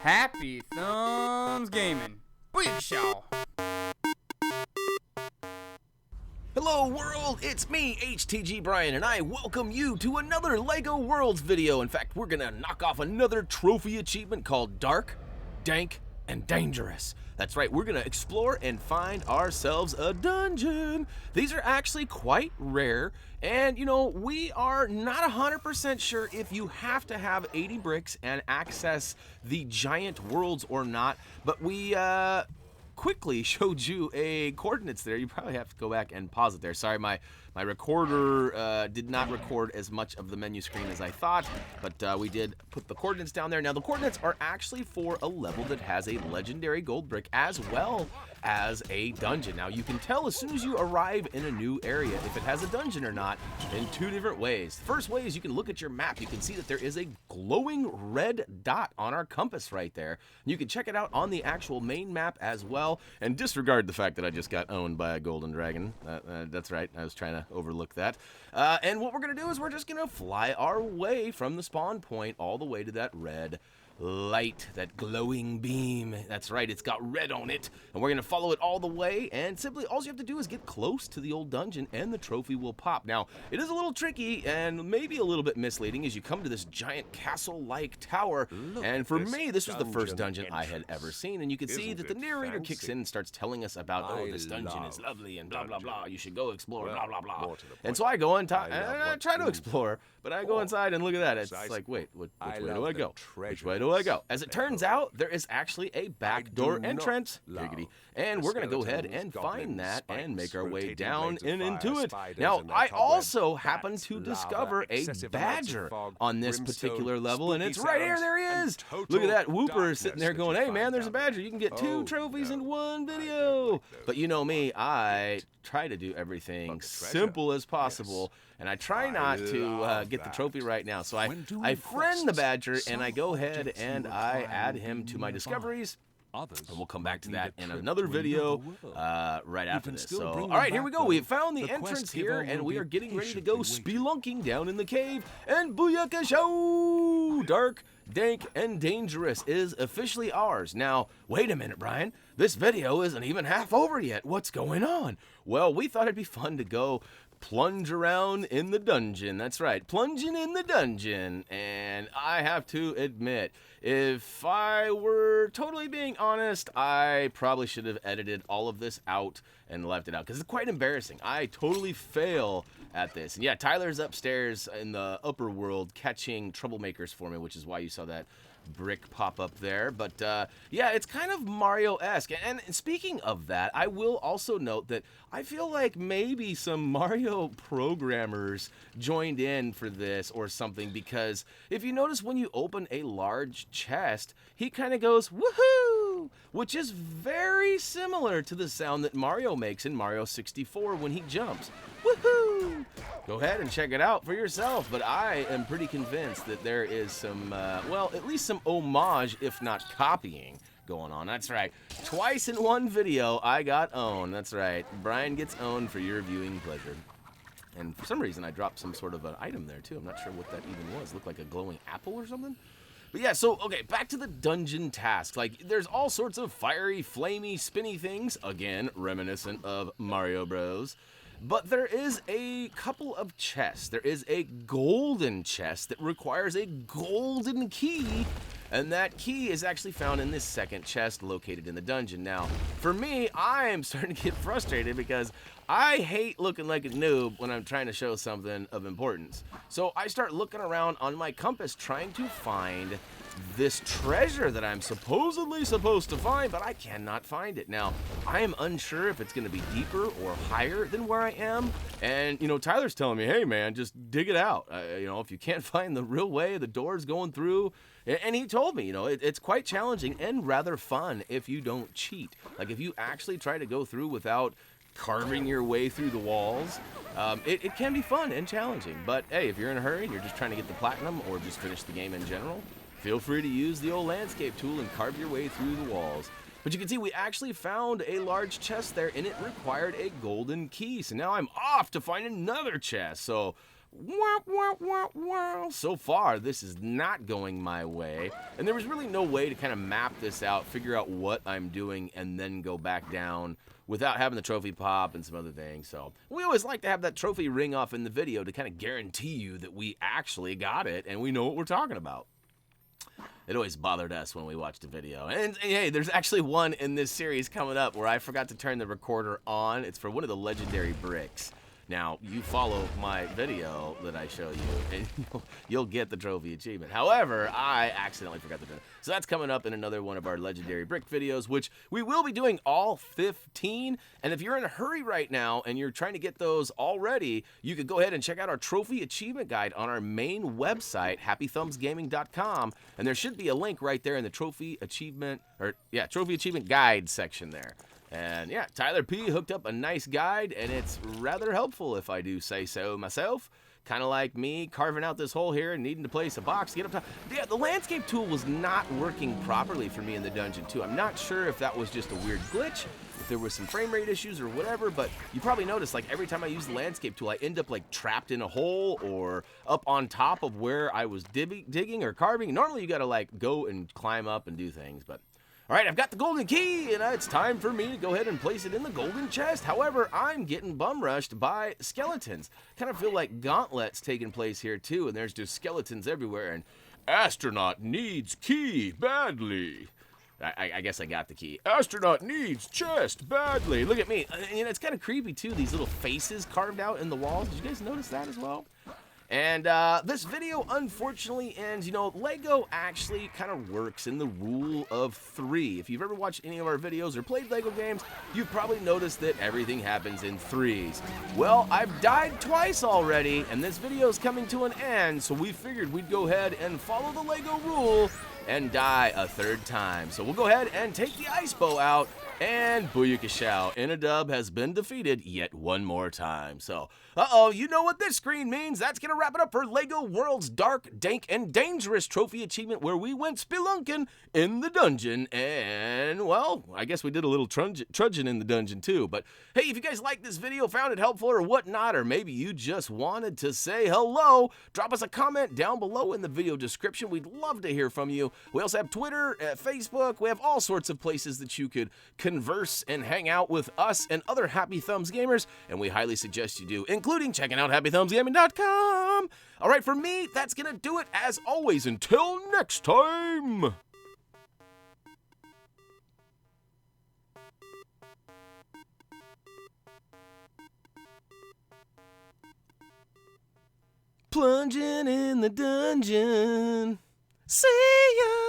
HappyThumbsGaming. Booyakashaw. Hello world, it's me, HTG Brian, and I welcome you to another LEGO Worlds video. In fact, we're gonna knock off another trophy achievement called Dark, Dank, and Dangerous. That's right, we're gonna explore and find ourselves a dungeon. These are actually quite rare, and you know, we are not 100% sure if you have to have 80 bricks and access the giant worlds or not, but we quickly showed you a coordinates there. You probably have to go back and pause it there. Sorry, my recorder did not record as much of the menu screen as I thought, but we did put the coordinates down there. Now, the coordinates are actually for a level that has a legendary gold brick as well as a dungeon. Now, you can tell as soon as you arrive in a new area if it has a dungeon or not in two different ways. The first way is you can look at your map. You can see that there is a glowing red dot on our compass right there. You can check it out on the actual main map as well, and disregard the fact that I just got owned by a golden dragon. That's right, I was trying to overlook that. And what we're going to do is we're just going to fly our way from the spawn point all the way to that red light, that glowing beam. That's right, it's got red on it, and we're gonna follow it all the way, and simply all you have to do is get close to the old dungeon and the trophy will pop. Now, it is a little tricky and maybe a little bit misleading as you come to this giant castle-like tower. And for me, this was the first dungeon I had ever seen, and you can see that the narrator kicks in and starts telling us about, oh, this dungeon is lovely and blah blah blah, you should go explore, blah blah blah. And so I go inside and I try to explore, but I go inside and look at that, it's like, wait, which way do I go? Which way do I go? As it turns out, there is actually a back door entrance, and we're going to go ahead and find that and make our way down and into it. Now, I also happen to discover a badger on this particular level, and it's right here. There he is. Look at that whooper sitting there going, hey man, there's a badger. You can get 2 trophies in one video. But you know me, I try to do everything simple as possible, and I try not to get the trophy right now. So I friend the badger, and I go ahead and I add him to my discoveries. And we'll come back to that in another video right after this. So, all right, here we go. We've found the entrance here, and we are getting ready to go spelunking down in the cave. And booyakashow! Dark, Dank, and Dangerous is officially ours. Now, wait a minute, Brian. This video isn't even half over yet. What's going on? Well, we thought it'd be fun to go plunge around in the dungeon. That's right, plunging in the dungeon. And I have to admit, if I were totally being honest, I probably should have edited all of this out and left it out, because it's quite embarrassing. I totally fail at this. And yeah, Tyler's upstairs in the upper world catching troublemakers for me, which is why you saw that brick pop up there. But yeah, it's kind of Mario-esque. And speaking of that, I will also note that I feel like maybe some Mario programmers joined in for this or something, because if you notice, when you open a large chest, he kind of goes woohoo, which is very similar to the sound that Mario makes in Mario 64 when he jumps. Woohoo! Go ahead and check it out for yourself, but I am pretty convinced that there is some, well, at least some homage, if not copying, going on. That's right. Twice in one video, I got owned. That's right. Brian gets owned for your viewing pleasure. And for some reason, I dropped some sort of an item there, too. I'm not sure what that even was. It looked like a glowing apple or something? But yeah, so, okay, back to the dungeon task. Like, there's all sorts of fiery, flamey, spinny things. Again, reminiscent of Mario Bros. But there is a couple of chests. There is a golden chest that requires a golden key, and that key is actually found in this second chest located in the dungeon. Now, for me, I am starting to get frustrated because I hate looking like a noob when I'm trying to show something of importance. So I start looking around on my compass trying to find this treasure that I'm supposedly supposed to find, but I cannot find it. Now, I am unsure if it's going to be deeper or higher than where I am. And, you know, Tyler's telling me, hey, man, just dig it out. You know, if you can't find the real way, the door's going through. And he told me, you know, it's quite challenging and rather fun if you don't cheat. Like, if you actually try to go through without carving your way through the walls, it can be fun and challenging. But, hey, if you're in a hurry and you're just trying to get the platinum or just finish the game in general, feel free to use the old landscape tool and carve your way through the walls. But you can see we actually found a large chest there, and it required a golden key. So now I'm off to find another chest. So So far, this is not going my way, and there was really no way to kind of map this out, figure out what I'm doing, and then go back down without having the trophy pop and some other things. So we always like to have that trophy ring off in the video to kind of guarantee you that we actually got it and we know what we're talking about. It always bothered us when we watched a video. And hey, there's actually one in this series coming up where I forgot to turn the recorder on. It's for one of the legendary bricks. Now, you follow my video that I show you, and you'll get the trophy achievement. However, I accidentally forgot to do it. So that's coming up in another one of our legendary brick videos, which we will be doing all 15. And if you're in a hurry right now and you're trying to get those already, you could go ahead and check out our trophy achievement guide on our main website, HappyThumbsGaming.com. And there should be a link right there in the trophy achievement guide section there. And yeah, Tyler P hooked up a nice guide, and it's rather helpful if I do say so myself. Kind of like me carving out this hole here and needing to place a box to get up top. Yeah, the landscape tool was not working properly for me in the dungeon too. I'm not sure if that was just a weird glitch, if there was some frame rate issues or whatever, but you probably noticed like every time I use the landscape tool, I end up like trapped in a hole or up on top of where I was digging or carving. Normally you gotta like go and climb up and do things, but all right, I've got the golden key, and it's time for me to go ahead and place it in the golden chest. However, I'm getting bum rushed by skeletons. Kind of feel like gauntlets taking place here, too, and there's just skeletons everywhere, and astronaut needs key badly. I guess I got the key. Astronaut needs chest badly. Look at me. And it's kind of creepy, too, these little faces carved out in the walls. Did you guys notice that as well? And this video, unfortunately, ends, Lego actually kind of works in the rule of 3. If you've ever watched any of our videos or played Lego games, you've probably noticed that everything happens in 3s. Well, I've died twice already, and this video is coming to an end, so we figured we'd go ahead and follow the Lego rule and die a 3rd time. So we'll go ahead and take the ice bow out, and booyakashow, Inadub has been defeated yet one more time. So, you know what this screen means. That's going to wrap it up for LEGO World's Dark, Dank, and Dangerous Trophy achievement, where we went spelunking in the dungeon. And, well, I guess we did a little trudging in the dungeon too. But, hey, if you guys liked this video, found it helpful or whatnot, or maybe you just wanted to say hello, drop us a comment down below in the video description. We'd love to hear from you. We also have Twitter, Facebook. We have all sorts of places that you could converse and hang out with us and other Happy Thumbs gamers, and we highly suggest you do, including checking out HappyThumbsGaming.com. All right, for me, that's going to do it as always. Until next time. Plunging in the dungeon. See ya.